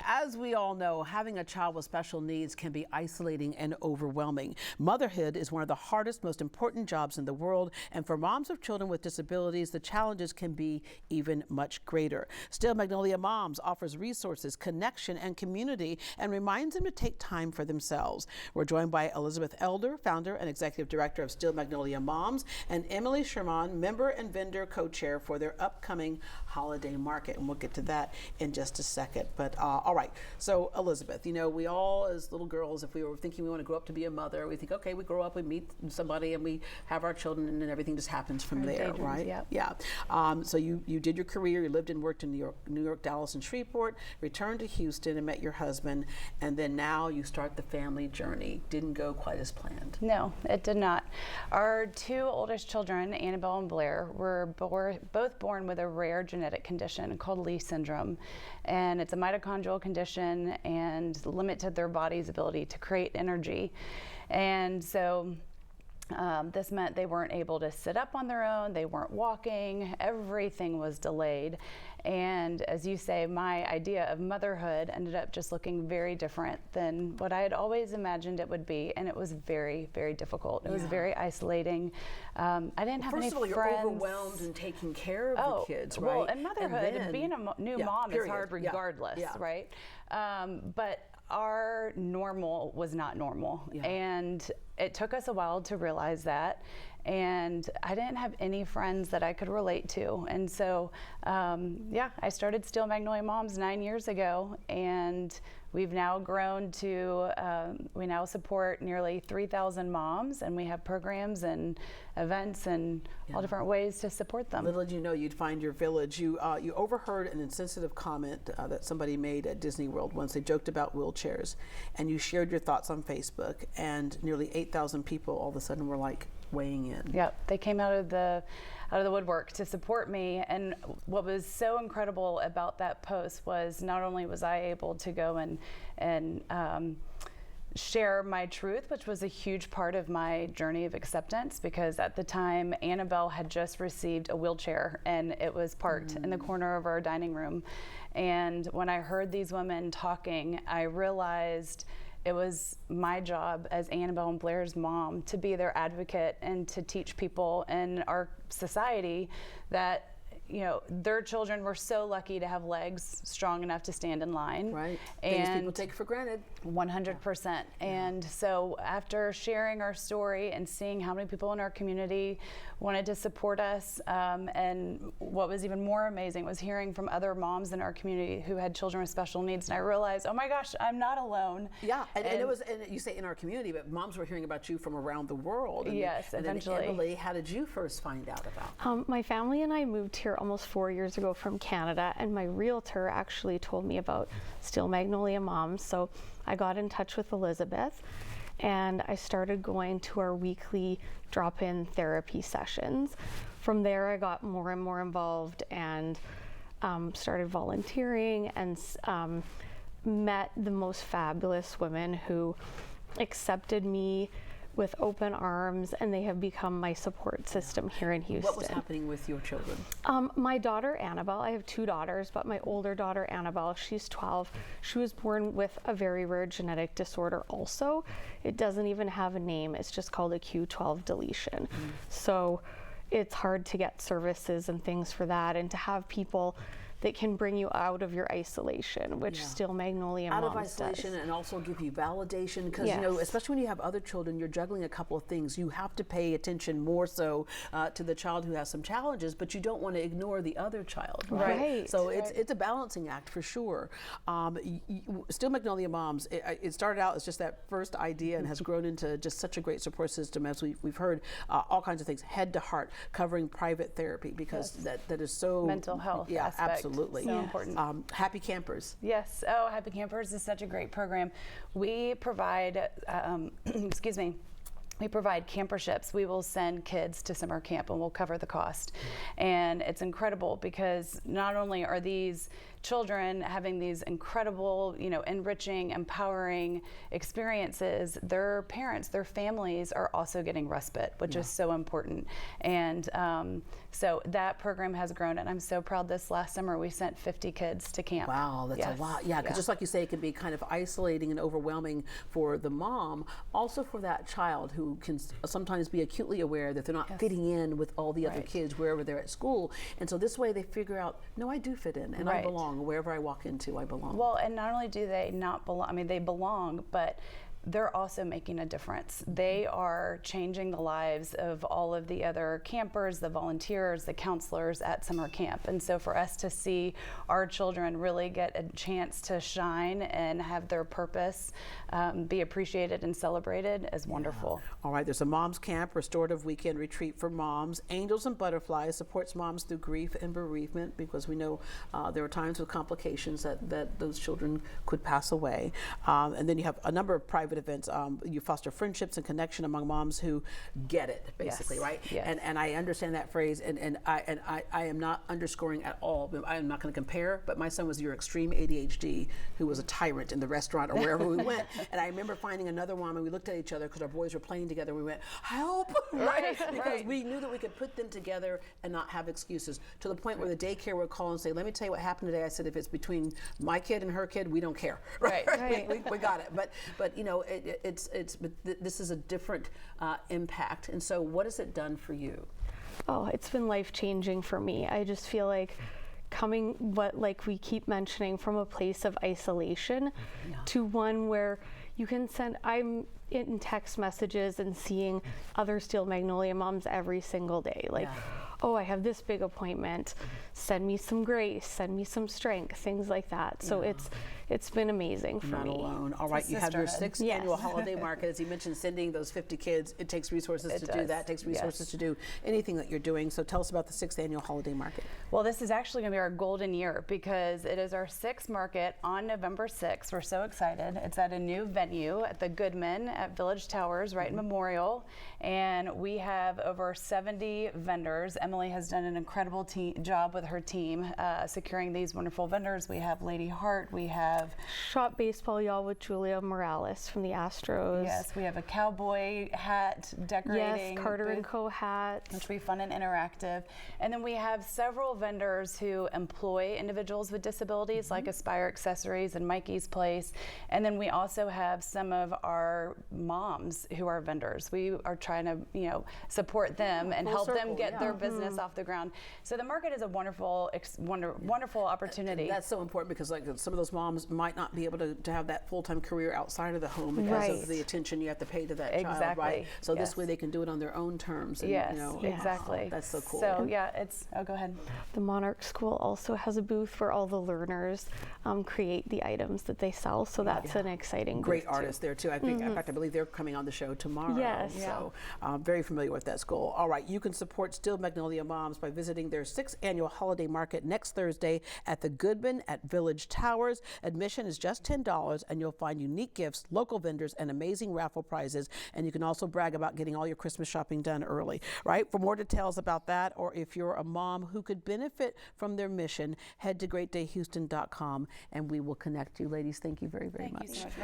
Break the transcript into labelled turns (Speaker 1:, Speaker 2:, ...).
Speaker 1: As we all know, having a child with special needs can be isolating and overwhelming. Motherhood is one of the hardest, most important jobs in the world, and for moms of children with disabilities, the challenges can be even much greater. Still, Magnolia Moms offers resources, connection, and community, and reminds them to take time for themselves. We're joined by Elizabeth Elder, founder and executive director of Still Magnolia Moms, and Emily Sherman, member and vendor co-chair for their upcoming holiday market, and we'll get to that in just a second. But all right, so Elizabeth, you know, we all as little girls, if we were thinking we want to grow up to be a mother, we think, okay, we grow up, we meet somebody, and we have our children, and then everything just happens from there, right?
Speaker 2: Yep.
Speaker 1: Yeah. So you did your career, you lived and worked in New York, Dallas, and Shreveport, returned to Houston and met your husband, and then now you start the family journey. Didn't go quite as planned.
Speaker 2: No, it did not. Our two oldest children, Annabelle and Blair, were both born with a rare genetic condition called Lee syndrome, and it's a mitochondrial condition and limited their body's ability to create energy. And so this meant they weren't able to sit up on their own, they weren't walking, everything was delayed. And as you say, my idea of motherhood ended up just looking very different than what I had always imagined it would be, and it was very, very difficult. It was very isolating. I didn't have any friends.
Speaker 1: First of all, you're overwhelmed and taking care of the kids, right?
Speaker 2: Well, and motherhood, and being a new mom is hard regardless, right? But our normal was not normal, and it took us a while to realize that, and I didn't have any friends that I could relate to, and so I started Still Magnolia Moms 9 years ago, and we've now grown to we now support nearly 3,000 moms, and we have programs and events and all different ways to support them.
Speaker 1: Little did you know you'd find your village. You overheard an insensitive comment that somebody made at Disney World once. They joked about wheelchairs, and you shared your thoughts on Facebook, and nearly 8,000 people all of a sudden were like weighing in.
Speaker 2: Yep, they came out of the woodwork to support me, and what was so incredible about that post was not only was I able to go and share my truth, which was a huge part of my journey of acceptance, because at the time Annabelle had just received a wheelchair and it was parked in the corner of our dining room. And when I heard these women talking, I realized it was my job as Annabelle and Blair's mom to be their advocate and to teach people in our society that, you know, their children were so lucky to have legs strong enough to stand in line.
Speaker 1: Right.
Speaker 2: And
Speaker 1: things people take for granted.
Speaker 2: 100%. And so after sharing our story and seeing how many people in our community wanted to support us, and what was even more amazing was hearing from other moms in our community who had children with special needs, and I realized, oh my gosh, I'm not alone.
Speaker 1: Yeah, and it was, and you say in our community, but moms were hearing about you from around the world. And
Speaker 2: yes, eventually.
Speaker 1: Then Emily, how did you first find out about?
Speaker 3: My family and I moved here almost 4 years ago from Canada, and my realtor actually told me about Still Magnolia Moms. So I got in touch with Elizabeth, and I started going to our weekly drop-in therapy sessions. From there, I got more and more involved and started volunteering, and met the most fabulous women who accepted me with open arms, and they have become my support system here in Houston.
Speaker 1: What was happening with your children?
Speaker 3: My daughter, Annabelle, I have two daughters, but my older daughter, Annabelle, she's 12. She was born with a very rare genetic disorder also. It doesn't even have a name. It's just called a Q12 deletion. So it's hard to get services and things for that, and to have people that can bring you out of your isolation, which Still Magnolia Moms
Speaker 1: out of isolation
Speaker 3: does.
Speaker 1: And also give you validation, because you know, especially when you have other children, you're juggling a couple of things. You have to pay attention more so to the child who has some challenges, but you don't want to ignore the other child, right? So it's a balancing act for sure. Still Magnolia Moms, it started out as just that first idea and has grown into just such a great support system, as we've heard all kinds of things, head to heart, covering private therapy, because that is so
Speaker 2: mental health
Speaker 1: aspect. Absolutely.
Speaker 2: So important.
Speaker 1: Happy Campers.
Speaker 2: Yes. Oh, Happy Campers is such a great program. We provide, excuse me, we provide camperships. We will send kids to summer camp and we'll cover the cost. And it's incredible because not only are these children having these incredible, you know, enriching, empowering experiences, their parents, their families are also getting respite, which is so important. And so that program has grown, and I'm so proud this last summer we sent 50 kids to camp.
Speaker 1: Wow, that's a lot. Yeah, because just like you say, it can be kind of isolating and overwhelming for the mom, also for that child who can sometimes be acutely aware that they're not fitting in with all the other kids wherever they're at school. And so this way they figure out, no, I do fit in and I belong. Wherever I walk into, I belong.
Speaker 2: Well, and not only do they not belong, I mean, they belong, but they're also making a difference. They are changing the lives of all of the other campers, the volunteers, the counselors at summer camp. And so for us to see our children really get a chance to shine and have their purpose be appreciated and celebrated is wonderful.
Speaker 1: All right, there's a Moms Camp, restorative weekend retreat for moms. Angels and Butterflies supports moms through grief and bereavement, because we know there are times with complications that those children could pass away. And then you have a number of private events. You foster friendships and connection among moms who get it, basically, right?
Speaker 2: Yes.
Speaker 1: And I understand that phrase, and I am not underscoring at all. I am not going to compare, but my son was your extreme ADHD who was a tyrant in the restaurant or wherever we went. And I remember finding another one, and we looked at each other because our boys were playing together. We went, help, right? Because we knew that we could put them together and not have excuses, to the point where the daycare would call and say, let me tell you what happened today. I said, if it's between my kid and her kid, we don't care.
Speaker 2: Right.
Speaker 1: We got it. But you know, this is a different impact. And so what has it done for you?
Speaker 3: Oh, it's been life-changing for me. I just feel like like we keep mentioning, from a place of isolation to one where you can I'm in text messages and seeing other Steel Magnolia moms every single day. Like, oh, I have this big appointment. Send me some grace, send me some strength, things like that. So it's been amazing for me.
Speaker 1: Not alone. All right, you have your 6th annual holiday market. As you mentioned, sending those 50 kids, it takes resources to do that. It takes resources to do anything that you're doing. So tell us about the 6th annual holiday market.
Speaker 2: Well, this is actually going to be our golden year, because it is our 6th market on November 6th. We're so excited. It's at a new venue at the Goodman at Village Towers, right in Memorial. And we have over 70 vendors. Emily has done an incredible job with her team securing these wonderful vendors. We have Lady Hart. We have
Speaker 3: Shop Baseball Y'all with Julia Morales from the Astros.
Speaker 2: Yes, we have a cowboy hat decorating.
Speaker 3: Yes, Carter & Co. hats.
Speaker 2: Which will be fun and interactive. And then we have several vendors who employ individuals with disabilities, like Aspire Accessories and Mikey's Place. And then we also have some of our moms who are vendors. We are trying to, you know, support them and help them get their business off the ground. So the market is a wonderful, wonderful opportunity.
Speaker 1: And that's so important, because like some of those moms might not be able to have that full-time career outside of the home because of the attention you have to pay to that child, right? So this way they can do it on their own terms. And, you know,
Speaker 2: exactly.
Speaker 1: That's so cool.
Speaker 2: So go ahead.
Speaker 3: The Monarch School also has a booth where all the learners create the items that they sell. So that's an exciting
Speaker 1: Great
Speaker 3: booth
Speaker 1: artists there too. I think, in fact, I believe they're coming on the show tomorrow.
Speaker 3: Yes.
Speaker 1: So very familiar with that school. All right, you can support Steel Magnolia Moms by visiting their 6th annual holiday market next Thursday at the Goodman at Village Towers. Admission is just $10, and you'll find unique gifts, local vendors, and amazing raffle prizes. And you can also brag about getting all your Christmas shopping done early, right? For more details about that, or if you're a mom who could benefit from their mission, head to greatdayhouston.com, and we will connect you. Ladies, thank you very, very much.
Speaker 2: Thank you so much.